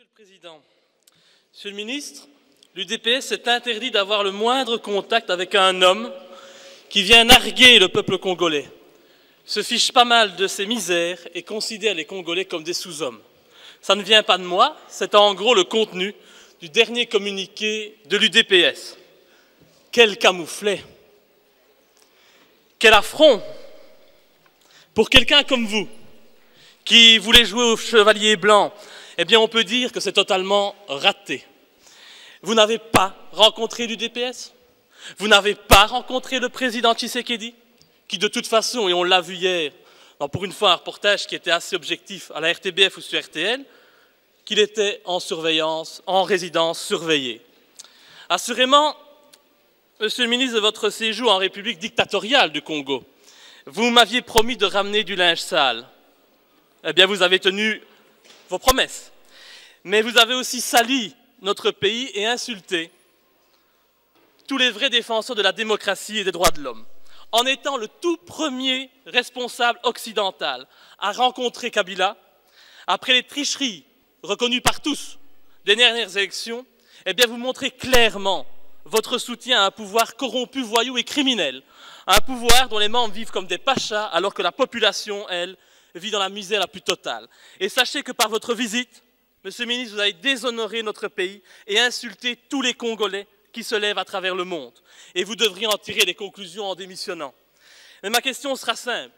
Monsieur le Président, Monsieur le Ministre, l'UDPS s'est interdit d'avoir le moindre contact avec un homme qui vient narguer le peuple congolais, se fiche pas mal de ses misères et considère les Congolais comme des sous-hommes. Ça ne vient pas de moi, c'est en gros le contenu du dernier communiqué de l'UDPS. Quel camouflet! Quel affront pour quelqu'un comme vous, qui voulait jouer au chevalier blanc. Eh bien, on peut dire que c'est totalement raté. Vous n'avez pas rencontré l'UDPS? Vous n'avez pas rencontré le président Tshisekedi, qui de toute façon, et on l'a vu hier, pour une fois un reportage qui était assez objectif à la RTBF ou sur RTL, qu'il était en surveillance, en résidence surveillée. Assurément, Monsieur le ministre, de votre séjour en République dictatoriale du Congo, vous m'aviez promis de ramener du linge sale. Eh bien, vous avez tenu vos promesses. Mais vous avez aussi sali notre pays et insulté tous les vrais défenseurs de la démocratie et des droits de l'homme, en étant le tout premier responsable occidental à rencontrer Kabila, après les tricheries reconnues par tous des dernières élections, eh bien, vous montrez clairement votre soutien à un pouvoir corrompu, voyou et criminel, un pouvoir dont les membres vivent comme des pachas, alors que la population, elle, vit dans la misère la plus totale. Et sachez que par votre visite, Monsieur le ministre, vous avez déshonoré notre pays et insulté tous les Congolais qui se lèvent à travers le monde. Et vous devriez en tirer les conclusions en démissionnant. Mais ma question sera simple.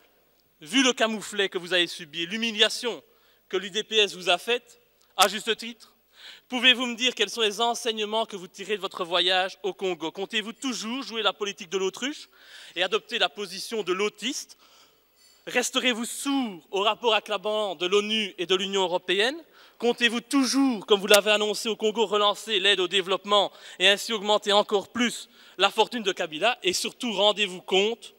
Vu le camouflet que vous avez subi, l'humiliation que l'UDPS vous a faite, à juste titre, pouvez-vous me dire quels sont les enseignements que vous tirez de votre voyage au Congo? Comptez-vous toujours jouer la politique de l'autruche et adopter la position de l'autiste? Resterez-vous sourd au rapport accablant de l'ONU et de l'Union européenne? Comptez-vous toujours, comme vous l'avez annoncé au Congo, relancer l'aide au développement et ainsi augmenter encore plus la fortune de Kabila? Et surtout, rendez-vous compte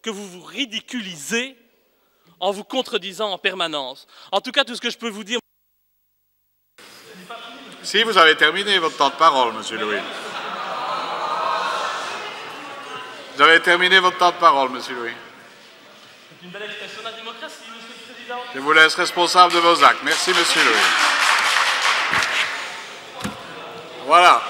que vous vous ridiculisez en vous contredisant en permanence. En tout cas, tout ce que je peux vous dire... Si vous avez terminé votre temps de parole, Monsieur Louis. Vous avez terminé votre temps de parole, Monsieur Louis. C'est une belle expression de la démocratie, Monsieur le Président. Je vous laisse responsable de vos actes. Merci, Monsieur Louis. Voilà.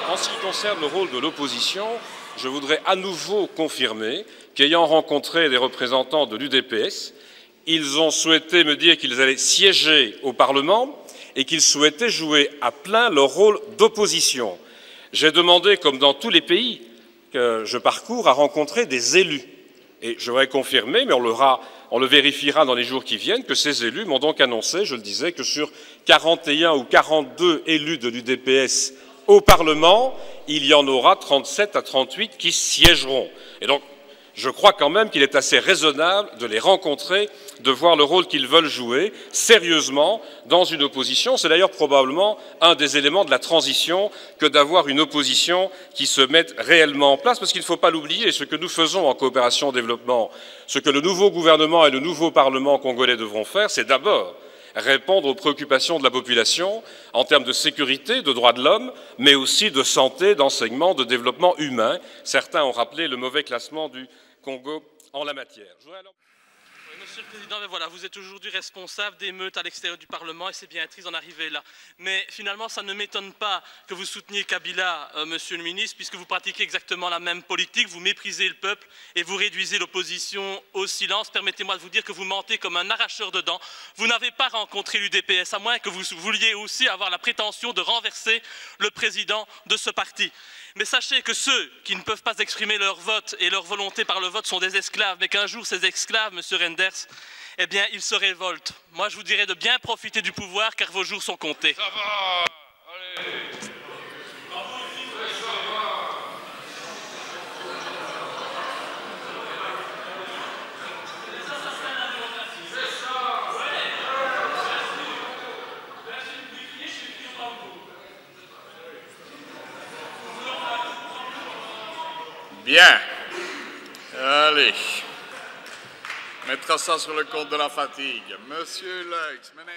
En ce qui concerne le rôle de l'opposition, je voudrais à nouveau confirmer qu'ayant rencontré des représentants de l'UDPS, ils ont souhaité me dire qu'ils allaient siéger au Parlement et qu'ils souhaitaient jouer à plein leur rôle d'opposition. J'ai demandé, comme dans tous les pays que je parcours, à rencontrer des élus. Et je voudrais confirmer, mais on le vérifiera dans les jours qui viennent, que ces élus m'ont donc annoncé, je le disais, que sur 41 ou 42 élus de l'UDPS au Parlement, il y en aura 37 à 38 qui siégeront. Et donc, je crois quand même qu'il est assez raisonnable de les rencontrer, de voir le rôle qu'ils veulent jouer sérieusement dans une opposition. C'est d'ailleurs probablement un des éléments de la transition que d'avoir une opposition qui se mette réellement en place, parce qu'il ne faut pas l'oublier, ce que nous faisons en coopération au développement, ce que le nouveau gouvernement et le nouveau Parlement congolais devront faire, c'est d'abord répondre aux préoccupations de la population en termes de sécurité, de droits de l'homme, mais aussi de santé, d'enseignement, de développement humain. Certains ont rappelé le mauvais classement du Congo en la matière. Monsieur le Président, voilà, vous êtes aujourd'hui responsable d'émeutes à l'extérieur du Parlement et c'est bien triste d'en arriver là. Mais finalement, ça ne m'étonne pas que vous souteniez Kabila, Monsieur le Ministre, puisque vous pratiquez exactement la même politique, vous méprisez le peuple et vous réduisez l'opposition au silence. Permettez-moi de vous dire que vous mentez comme un arracheur de dents. Vous n'avez pas rencontré l'UDPS, à moins que vous vouliez aussi avoir la prétention de renverser le président de ce parti. Mais sachez que ceux qui ne peuvent pas exprimer leur vote et leur volonté par le vote sont des esclaves, mais qu'un jour ces esclaves, Monsieur Renders, eh bien, ils se révoltent. Moi, je vous dirais de bien profiter du pouvoir, car vos jours sont comptés. Ça va, allez. Bien. Allez. Mettra ça sur le compte de la fatigue. Monsieur Leix, menez